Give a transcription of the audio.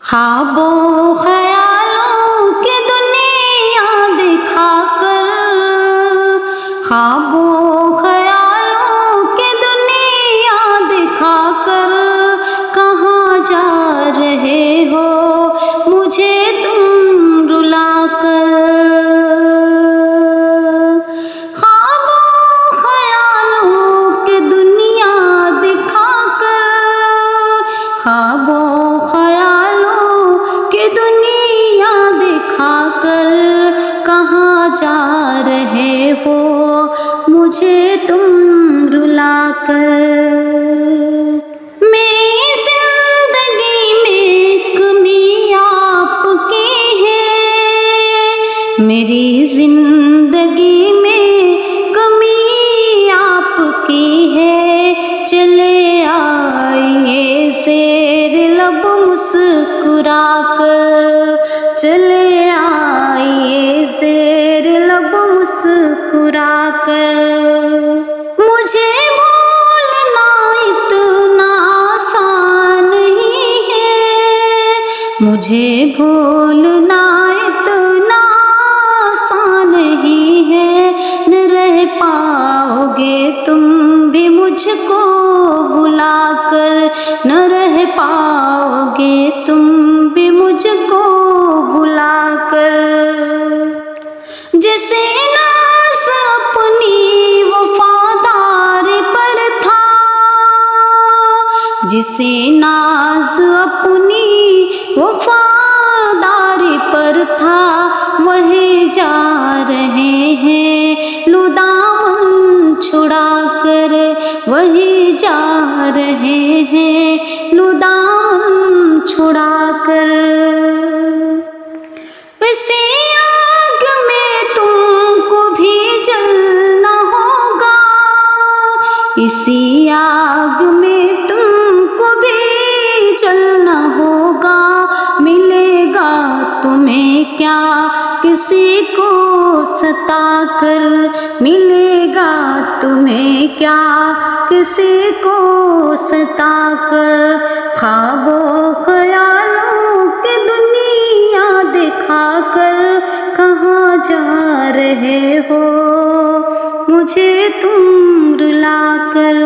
ख्वाबों ख्यालों की दुनिया दिखाकर, ख्वाबों ख्यालों की दुनिया दिखाकर, कहाँ जा रहे हो मुझे तुम रुलाकर। ख्वाबों ख्यालों की दुनिया दिखाकर, ख्वाबों दुनिया दिखाकर, कहाँ जा रहे हो मुझे तुम रुलाकर। मेरी जिंदगी में कमी आपकी है, मेरी जिंदगी में कमी आपकी है। चले आइए ज़ेर लब मुस्कुराकर, चले आइए ज़ेर लब मुस्कुराकर। मुझे भूलना इतना आसान नहीं है, मुझे भूलना इतना आसान नहीं है। न रह पाओगे तुम भी मुझको भुलाकर, न रह पाओगे तुम भी मुझको भुलाकर। जिसे नाज़ अपनी वफादारी पर था, जिसे नाज़ अपनी वफादारी पर था, वही जा रहे हैं लो दामन छुड़ाकर, वही जा रहे हैं लो दामन छुड़ाकर। इसी आग में तुमको भी जलना होगा, इसी आग में तुमको भी जलना होगा। मिलेगा तुम्हें क्या किसी को सताकर, मिलेगा तुम्हें क्या किसी को सताकर। ख्वाबों ख्यालों की दुनिया दिखाकर, कहाँ जा रहे हो मुझे तुम रुलाकर।